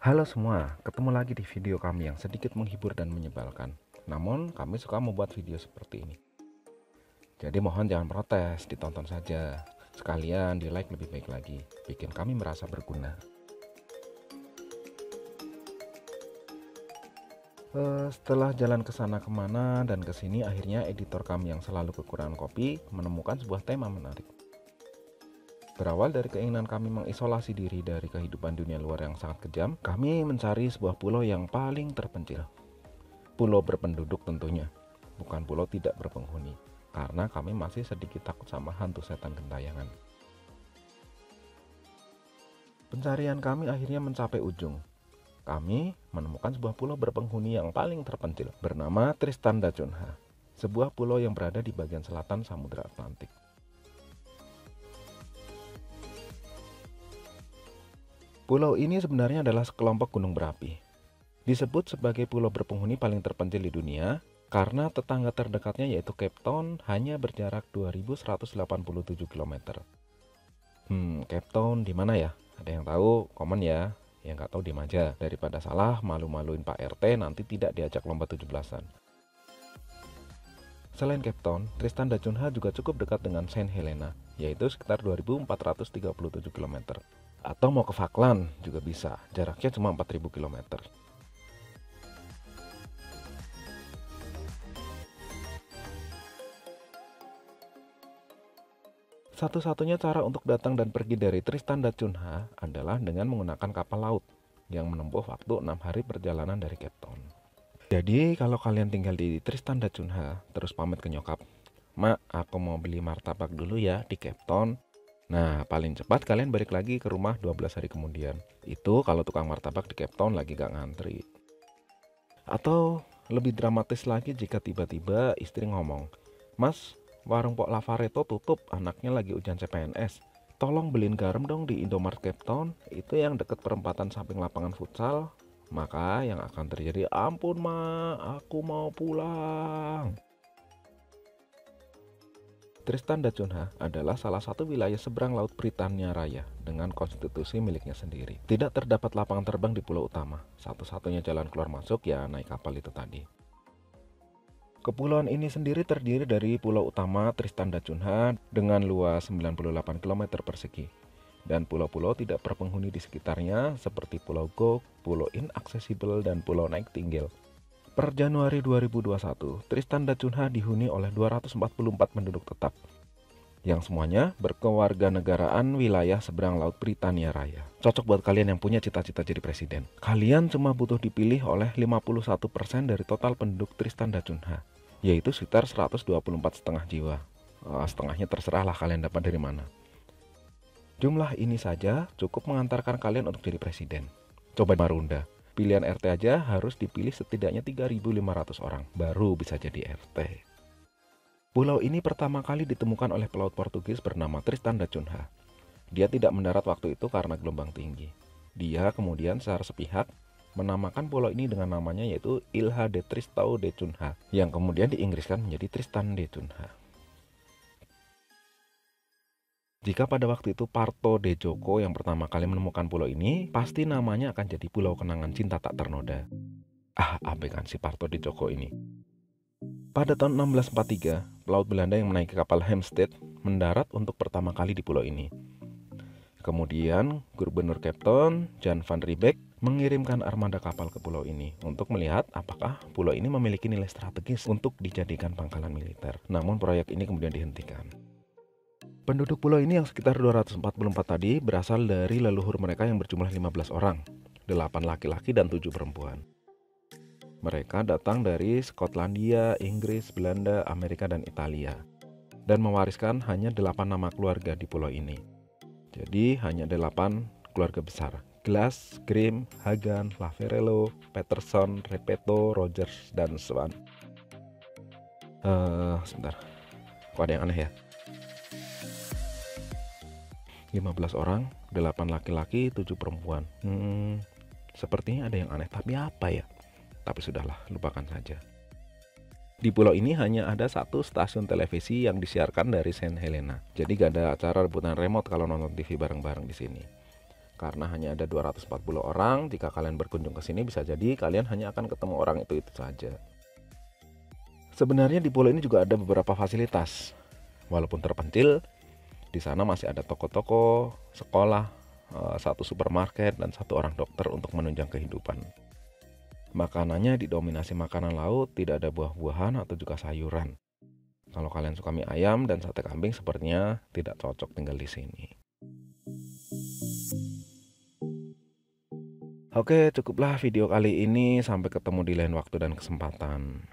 Halo semua, ketemu lagi di video kami yang sedikit menghibur dan menyebalkan. Namun, kami suka membuat video seperti ini. Jadi mohon jangan protes, ditonton saja. Sekalian di like lebih baik lagi, bikin kami merasa berguna. Setelah jalan ke sana kemana dan ke sini, akhirnya editor kami yang selalu kekurangan kopi menemukan sebuah tema menarik. Berawal dari keinginan kami mengisolasi diri dari kehidupan dunia luar yang sangat kejam, kami mencari sebuah pulau yang paling terpencil. Pulau berpenduduk tentunya, bukan pulau tidak berpenghuni, karena kami masih sedikit takut sama hantu setan gentayangan. Pencarian kami akhirnya mencapai ujung. Kami menemukan sebuah pulau berpenghuni yang paling terpencil, bernama Tristan da Cunha, sebuah pulau yang berada di bagian selatan Samudra Atlantik. Pulau ini sebenarnya adalah sekelompok gunung berapi. Disebut sebagai pulau berpenghuni paling terpencil di dunia karena tetangga terdekatnya yaitu Cape Town hanya berjarak 2187 km. Cape Town di mana ya? Ada yang tahu? Komen ya. Yang nggak tahu diem aja. Daripada salah, malu-maluin Pak RT nanti tidak diajak lomba 17-an. Selain Cape Town, Tristan da Cunha juga cukup dekat dengan Saint Helena, yaitu sekitar 2437 km. Atau mau ke Falkland juga bisa, jaraknya cuma 4000 km. Satu-satunya cara untuk datang dan pergi dari Tristan da Cunha adalah dengan menggunakan kapal laut yang menempuh waktu 6 hari perjalanan dari Cape Town. Jadi kalau kalian tinggal di Tristan da Cunha terus pamit ke nyokap, "Mak, aku mau beli martabak dulu ya di Cape Town." Nah, paling cepat kalian balik lagi ke rumah 12 hari kemudian. Itu kalau tukang martabak di Cape Town lagi gak ngantri. Atau lebih dramatis lagi jika tiba-tiba istri ngomong, "Mas, warung Pok Lavareto tutup, anaknya lagi ujian CPNS. Tolong beliin garam dong di Indomart Cape Town, itu yang deket perempatan samping lapangan futsal." Maka yang akan terjadi, "Ampun ma, aku mau pulang." Tristan da Cunha adalah salah satu wilayah seberang Laut Britania Raya dengan konstitusi miliknya sendiri. Tidak terdapat lapangan terbang di pulau utama. Satu-satunya jalan keluar masuk ya naik kapal itu tadi. Kepulauan ini sendiri terdiri dari pulau utama Tristan da Cunha dengan luas 98 km persegi. Dan pulau-pulau tidak berpenghuni di sekitarnya seperti Pulau Gok, Pulau Inaccessible, dan Pulau Nightingale. Per Januari 2021, Tristan da Cunha dihuni oleh 244 penduduk tetap, yang semuanya berkewarganegaraan wilayah seberang Laut Britania Raya. Cocok buat kalian yang punya cita-cita jadi presiden. Kalian cuma butuh dipilih oleh 51% dari total penduduk Tristan da Cunha, yaitu sekitar 124,5 jiwa. Setengahnya terserah lah kalian dapat dari mana. Jumlah ini saja cukup mengantarkan kalian untuk jadi presiden. Coba Marunda, pilihan RT aja harus dipilih setidaknya 3.500 orang, baru bisa jadi RT. Pulau ini pertama kali ditemukan oleh pelaut Portugis bernama Tristan da Cunha. Dia tidak mendarat waktu itu karena gelombang tinggi. Dia kemudian secara sepihak menamakan pulau ini dengan namanya yaitu Ilha de Tristão de Cunha, yang kemudian diinggriskan menjadi Tristan de Cunha. Jika pada waktu itu Parto de Joko yang pertama kali menemukan pulau ini, pasti namanya akan jadi Pulau Kenangan Cinta Tak Ternoda. Abaikan si Parto de Joko ini. Pada tahun 1643, pelaut Belanda yang menaiki kapal Hampstead mendarat untuk pertama kali di pulau ini. Kemudian, Gubernur Cape Town, Jan van Riebeeck, mengirimkan armada kapal ke pulau ini untuk melihat apakah pulau ini memiliki nilai strategis untuk dijadikan pangkalan militer. Namun proyek ini kemudian dihentikan. Penduduk pulau ini yang sekitar 244 tadi berasal dari leluhur mereka yang berjumlah 15 orang, 8 laki-laki dan 7 perempuan. Mereka datang dari Skotlandia, Inggris, Belanda, Amerika, dan Italia, dan mewariskan hanya 8 nama keluarga di pulau ini. Jadi hanya 8 keluarga besar: Glass, Grimm, Hagan, Laverello, Peterson, Repetto, Rogers, dan Swan. Sebentar, kok ada yang aneh ya? 15 orang, 8 laki-laki, 7 perempuan. Sepertinya ada yang aneh, tapi apa ya? Tapi sudahlah, lupakan saja. Di pulau ini hanya ada satu stasiun televisi yang disiarkan dari Saint Helena. Jadi gak ada acara rebutan remote kalau nonton TV bareng-bareng di sini. Karena hanya ada 240 orang, jika kalian berkunjung ke sini bisa jadi kalian hanya akan ketemu orang itu saja. Sebenarnya di pulau ini juga ada beberapa fasilitas. Walaupun terpencil, di sana masih ada toko-toko, sekolah, satu supermarket, dan satu orang dokter untuk menunjang kehidupan. Makanannya didominasi makanan laut, tidak ada buah-buahan atau juga sayuran. Kalau kalian suka mie ayam dan sate kambing sepertinya tidak cocok tinggal di sini. Oke, cukuplah video kali ini. Sampai ketemu di lain waktu dan kesempatan.